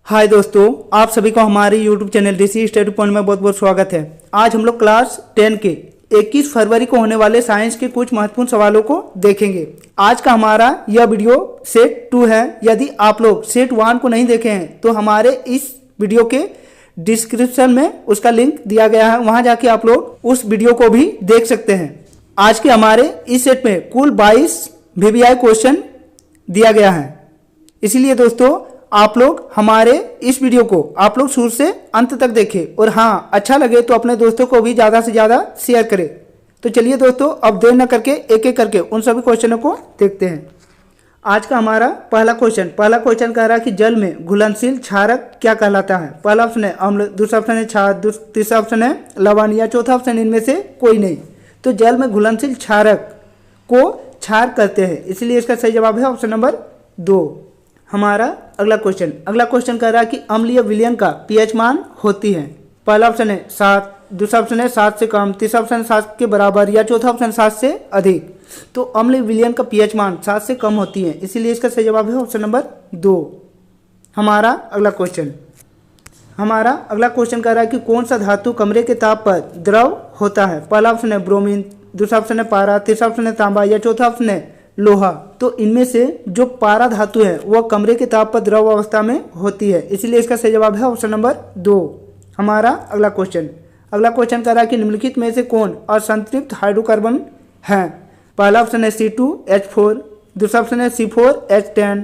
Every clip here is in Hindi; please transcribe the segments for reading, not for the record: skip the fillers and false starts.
हाय दोस्तों, आप सभी को हमारे यूट्यूब चैनल देसी स्टडी पॉइंट में बहुत बहुत स्वागत है। आज हम लोग क्लास 10 के 21 फरवरी को होने वाले साइंस के कुछ महत्वपूर्ण सवालों को देखेंगे। आज का हमारा यह वीडियो सेट 2 है। यदि आप लोग सेट 1 को नहीं देखे हैं तो हमारे इस वीडियो के डिस्क्रिप्शन में उसका लिंक दिया गया है, वहां जाके आप लोग उस वीडियो को भी देख सकते हैं। आज के हमारे इस सेट में कुल 22 VBI क्वेश्चन दिया गया है। इसलिए दोस्तों आप लोग हमारे इस वीडियो को आप लोग शुरू से अंत तक देखें और हाँ, अच्छा लगे तो अपने दोस्तों को भी ज़्यादा से ज़्यादा शेयर करें। तो चलिए दोस्तों, अब देर न करके एक एक करके उन सभी क्वेश्चनों को देखते हैं। आज का हमारा पहला क्वेश्चन कह रहा है कि जल में घुलनशील क्षारक क्या कहलाता है। पहला ऑप्शन है अम्ल, दूसरा ऑप्शन है क्षार, तीसरा ऑप्शन है लवण या चौथा ऑप्शन इनमें से कोई नहीं। तो जल में घुलनशील क्षारक को क्षार कहते हैं, इसलिए इसका सही जवाब है ऑप्शन नंबर 2। हमारा अगला क्वेश्चन कह रहा है कि अम्लीय विलयन का pH मान होती है। पहला ऑप्शन है 7, दूसरा ऑप्शन है 7 से कम, तीसरा ऑप्शन 7 के बराबर या चौथा ऑप्शन 7 से अधिक। तो अम्लीय विलयन का pH मान 7 से कम होती है, इसीलिए इसका सही जवाब है ऑप्शन नंबर 2। हमारा अगला क्वेश्चन कह रहा है कि कौन सा धातु कमरे के ताप पर द्रव होता है। पहला ऑप्शन है ब्रोमीन, दूसरा ऑप्शन है पारा, तीसरा ऑप्शन है तांबा या चौथा ऑप्शन है लोहा। तो इनमें से जो पारा धातु है वह कमरे के ताप पर द्रव अवस्था में होती है, इसलिए इसका सही जवाब है ऑप्शन नंबर 2। हमारा अगला क्वेश्चन कह रहा है कि निम्नलिखित में से कौन असंतृप्त हाइड्रोकार्बन है। पहला ऑप्शन है C2H4, दूसरा ऑप्शन है C4H10,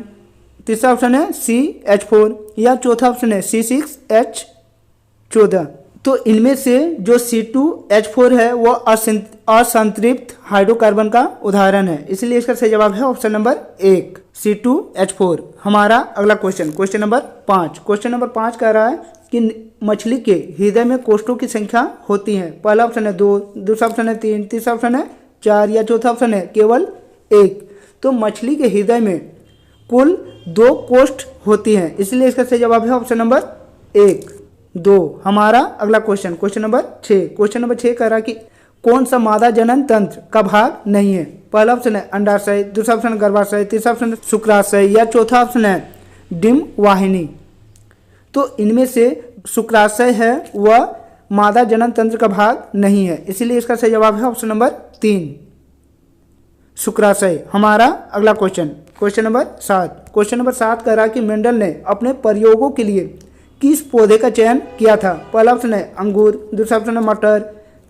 तीसरा ऑप्शन है CH4 या चौथा ऑप्शन है C6H14। तो इनमें से जो C2H4 है वह असंतृप्त हाइड्रोकार्बन का उदाहरण है, इसलिए इसका सही जवाब है ऑप्शन नंबर 1 C2H4। हमारा अगला क्वेश्चन नंबर 5 कह रहा है कि मछली के हृदय में कोष्ठों की संख्या होती है। पहला ऑप्शन है 2, दूसरा ऑप्शन है 3, तीसरा ऑप्शन है 4 या चौथा ऑप्शन है केवल 1। तो मछली के हृदय में कुल 2 कोष्ठ होती हैं, इसलिए इसका सही जवाब है ऑप्शन नंबर 1 2। हमारा अगला क्वेश्चन नंबर 6 कह रहा है कि कौन सा मादा जनन तंत्र का भाग नहीं है। पहला ऑप्शन है अंडाशय, दूसरा ऑप्शन है गर्भाशय, तीसरा ऑप्शन है शुक्राशय या चौथा ऑप्शन है डिम वाहिनी। तो इनमें से शुक्राशय है वह मादा जनन तंत्र का भाग नहीं है, इसीलिए इसका सही जवाब है ऑप्शन नंबर 3 शुक्राशय। हमारा अगला क्वेश्चन नंबर 7 कह रहा है कि मेंडल ने अपने प्रयोगों के लिए किस पौधे का चयन किया था। पहला ऑप्शन है अंगूर, दूसरा ऑप्शन है मटर,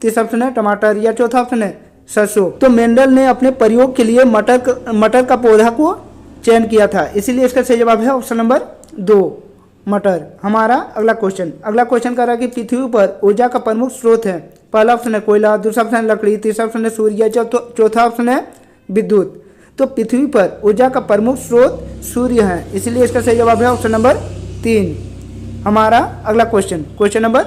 तीसरा ऑप्शन है टमाटर या चौथा ऑप्शन है सरसों। तो मेंडल ने अपने प्रयोग के लिए मटर का पौधा को चयन किया था, इसीलिए इसका सही जवाब है ऑप्शन नंबर 2 मटर। हमारा अगला क्वेश्चन कह रहा है कि पृथ्वी पर ऊर्जा का प्रमुख स्रोत है। पहला ऑप्शन है कोयला, दूसरा ऑप्शन है लकड़ी, तीसरा ऑप्शन है सूर्य, चौथा ऑप्शन है विद्युत। तो पृथ्वी पर ऊर्जा का प्रमुख स्रोत सूर्य है, इसलिए इसका सही जवाब है ऑप्शन नंबर 3। हमारा अगला क्वेश्चन नंबर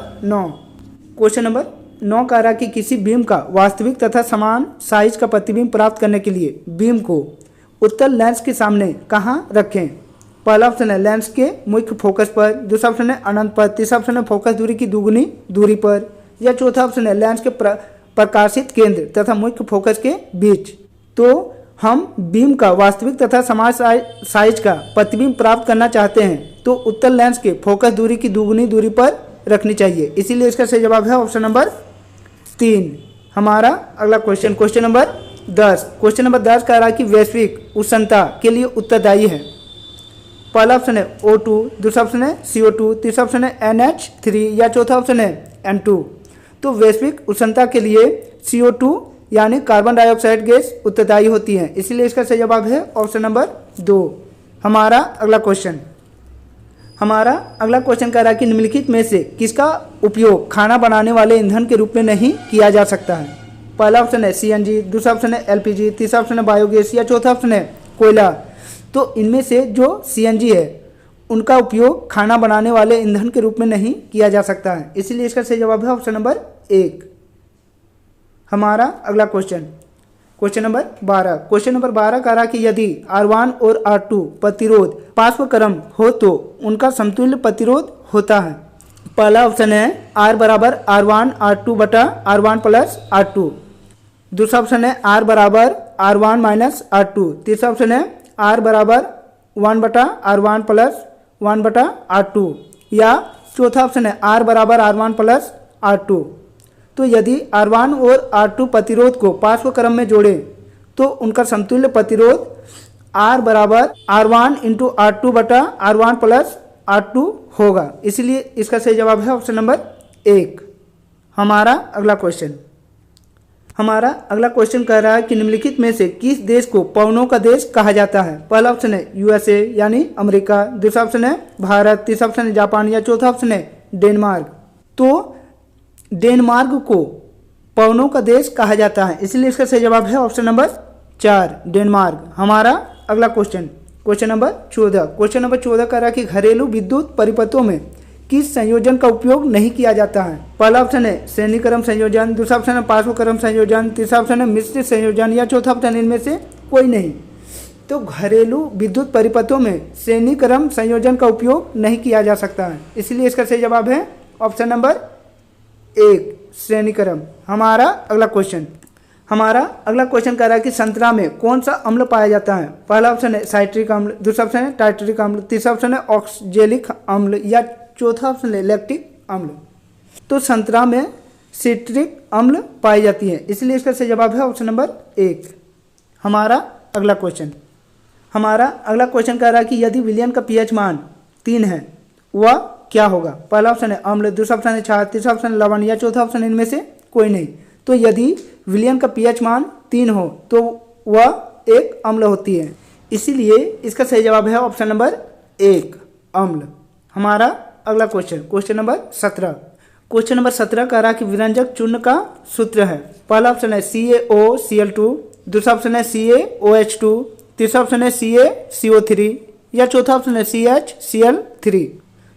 9 कह रहा है कि किसी बीम का वास्तविक तथा समान साइज का प्रतिबिंब प्राप्त करने के लिए बीम को उत्तल लेंस के सामने कहाँ रखें। पहला ऑप्शन है लेंस के मुख्य फोकस पर, दूसरा ऑप्शन है अनंत पर, तीसरा ऑप्शन है फोकस दूरी की दुगुनी दूरी पर या चौथा ऑप्शन है लेंस के प्रकाशित केंद्र तथा मुख्य फोकस के बीच। तो हम बीम का वास्तविक तथा समान साइज का प्रतिबिंब प्राप्त करना चाहते हैं तो उत्तल लेंस के फोकस दूरी की दुगुनी दूरी पर रखनी चाहिए, इसीलिए इसका सही जवाब है ऑप्शन नंबर 3। हमारा अगला क्वेश्चन नंबर 10 कह रहा है कि वैश्विक उष्णता के लिए उत्तरदायी है। पहला ऑप्शन है O2, दूसरा ऑप्शन है CO2, तीसरा ऑप्शन है NH3 या चौथा ऑप्शन है N2। तो वैश्विक उष्णता के लिए CO2 यानी कार्बन डाइऑक्साइड गैस उत्तरदायी होती है, इसीलिए इसका सही जवाब है ऑप्शन नंबर 2। हमारा अगला क्वेश्चन कह रहा है कि निम्नलिखित में से किसका उपयोग खाना बनाने वाले ईंधन के रूप में नहीं किया जा सकता है। पहला ऑप्शन है CNG, दूसरा ऑप्शन है LPG, तीसरा ऑप्शन है बायोगैस या चौथा ऑप्शन है कोयला। तो इनमें से जो CNG है उनका उपयोग खाना बनाने वाले ईंधन के रूप में नहीं किया जा सकता है, इसीलिए इसका सही जवाब है ऑप्शन नंबर 1। हमारा अगला क्वेश्चन नंबर 12 कह रहा कि यदि R1 और R2 प्रतिरोध पार्श्वक्रम हो तो उनका समतुल्य प्रतिरोध होता है। पहला ऑप्शन है R बराबर R1 R2 बटा R1 प्लस R2, दूसरा ऑप्शन है R बराबर R1 माइनस R2, तीसरा ऑप्शन है R बराबर 1 बटा R1 प्लस 1/R2 या चौथा ऑप्शन है R बराबर R1 प्लस R2। तो यदि R1 और R2 प्रतिरोध को पार्श्व क्रम में जोड़े तो उनका समतुल्य प्रतिरोध R बराबर R1 इंटू R2 बटा R1 प्लस R2 होगा। इसलिए इसका सही जवाब है ऑप्शन नंबर 1। हमारा अगला क्वेश्चन कह रहा है कि निम्नलिखित में से किस देश को पवनों का देश कहा जाता है। पहला ऑप्शन है USA यानी अमेरिका, दूसरा ऑप्शन है भारत, तीसरा ऑप्शन है जापान या चौथा ऑप्शन है डेनमार्क। तो डेनमार्क को पवनों का देश कहा जाता है, इसलिए इसका सही जवाब है ऑप्शन नंबर 4 डेनमार्क। हमारा अगला क्वेश्चन नंबर 14 कह रहा है कि घरेलू विद्युत परिपथों में किस संयोजन का उपयोग नहीं किया जाता है। पहला ऑप्शन है श्रेणी क्रम संयोजन, दूसरा ऑप्शन है पार्श्व क्रम संयोजन, तीसरा ऑप्शन है मिश्रित संयोजन या चौथा ऑप्शन इनमें से कोई नहीं। तो घरेलू विद्युत परिपथों में श्रेणी क्रम संयोजन का उपयोग नहीं किया जा सकता है, इसलिए इसका सही जवाब है ऑप्शन नंबर 1 श्रेणी क्रम। हमारा अगला क्वेश्चन कह रहा है कि संतरा में कौन सा अम्ल पाया जाता है। पहला ऑप्शन है साइट्रिक अम्ल, दूसरा ऑप्शन है टाइट्रिक अम्ल, तीसरा ऑप्शन है ऑक्जेलिक अम्ल या चौथा ऑप्शन है लैक्टिक अम्ल। तो संतरा में सिट्रिक अम्ल पाई जाती है, इसलिए इसका सही जवाब है ऑप्शन नंबर 1। हमारा अगला क्वेश्चन कह रहा है कि यदि विलयन का pH मान 3 है वह क्या होगा। पहला ऑप्शन है अम्ल, दूसरा ऑप्शन है क्षार, तीसरा ऑप्शन है लवण या चौथा ऑप्शन इनमें से कोई नहीं। तो यदि विलयन का pH मान 3 हो तो वह एक अम्ल होती है, इसीलिए इसका सही जवाब है ऑप्शन नंबर 1 अम्ल। हमारा अगला क्वेश्चन नंबर 17 कह रहा है कि विरंजक चूर्ण का सूत्र है। पहला ऑप्शन है CaOCl2, दूसरा ऑप्शन है CaOH2, तीसरा ऑप्शन है CaCO3 या चौथा ऑप्शन है CHCl3।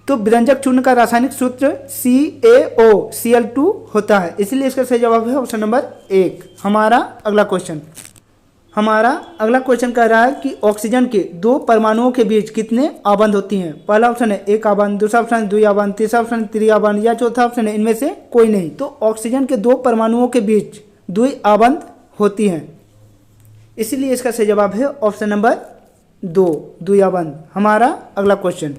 तो विरंजक चूर्ण का रासायनिक सूत्र CaOCl2 होता है, इसलिए इसका सही जवाब है ऑप्शन नंबर 1। हमारा अगला क्वेश्चन कह रहा है कि ऑक्सीजन के 2 परमाणुओं के बीच कितने आबंध होती हैं। पहला ऑप्शन है 1 आबंध, दूसरा ऑप्शन है 2 आबंध, तीसरा ऑप्शन है 3 आबंध या चौथा ऑप्शन है इनमें से कोई नहीं। तो ऑक्सीजन के 2 परमाणुओं के बीच 2 आबंध होती हैं, इसलिए इसका सही जवाब है ऑप्शन नंबर 2 आबंध। हमारा अगला क्वेश्चन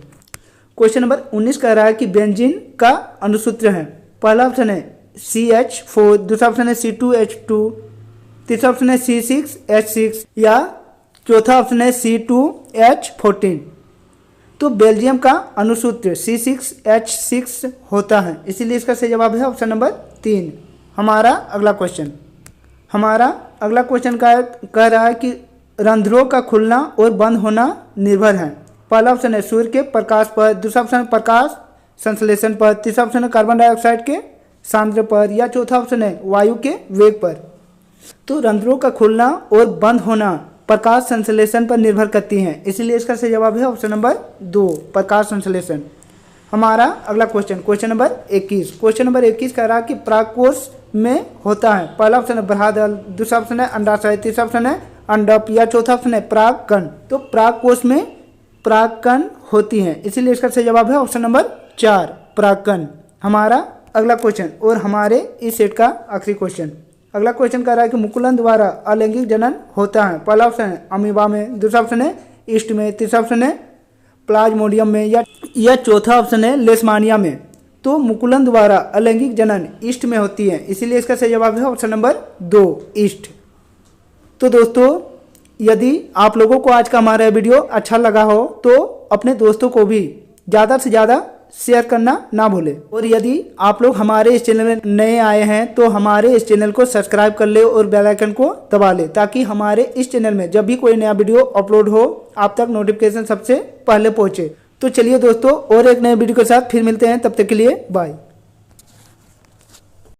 नंबर 19 कह रहा है कि बेंजीन का अनुसूत्र है। पहला ऑप्शन है CH4, दूसरा ऑप्शन है C2H2, तीसरा ऑप्शन है C6H6 या चौथा ऑप्शन है C2H14। तो बेल्जियम का अनुसूत्र C6H6 होता है, इसीलिए इसका सही जवाब है ऑप्शन नंबर 3। हमारा अगला क्वेश्चन कह रहा है कि रंध्रों का खुलना और बंद होना निर्भर है। पहला ऑप्शन है सूर्य के प्रकाश पर, दूसरा ऑप्शन है प्रकाश संश्लेषण पर, तीसरा ऑप्शन है कार्बन डाइऑक्साइड के सांद्र पर या चौथा ऑप्शन है वायु के वेग पर। तो रंध्रों का खुलना और बंद होना प्रकाश संश्लेषण पर निर्भर करती हैं, इसलिए इसका सही जवाब है ऑप्शन नंबर 2 प्रकाश संश्लेषण। हमारा अगला क्वेश्चन नंबर 21 कह रहा है कि परागकोश में होता है। पहला ऑप्शन है बृहदल, दूसरा ऑप्शन है अंडाशय, तीसरा ऑप्शन है अंडप या चौथा ऑप्शन है परागकण। तो परागकोश में परागकण होती हैं, इसीलिए इसका सही जवाब है ऑप्शन नंबर 4 परागकण। हमारा अगला क्वेश्चन और हमारे इस सेट का आखिरी क्वेश्चन। अगला क्वेश्चन कह रहा है कि मुकुलन द्वारा अलैंगिक जनन होता है। पहला ऑप्शन है अमीबा में, दूसरा ऑप्शन है ईस्ट में, तीसरा ऑप्शन है प्लाज्मोडियम में या चौथा ऑप्शन है लेशमानिया में। तो मुकुलन द्वारा अलैंगिक जनन ईस्ट में होती है, इसीलिए इसका सही जवाब है ऑप्शन नंबर 2 ईस्ट। तो दोस्तों यदि आप लोगों को आज का हमारा वीडियो अच्छा लगा हो तो अपने दोस्तों को भी ज़्यादा से ज़्यादा शेयर करना ना भूलें। और यदि आप लोग हमारे इस चैनल में नए आए हैं तो हमारे इस चैनल को सब्सक्राइब कर ले और बेल आइकन को दबा ले, ताकि हमारे इस चैनल में जब भी कोई नया वीडियो अपलोड हो आप तक नोटिफिकेशन सबसे पहले पहुंचे। तो चलिए दोस्तों और एक नए वीडियो के साथ फिर मिलते हैं, तब तक के लिए बाय।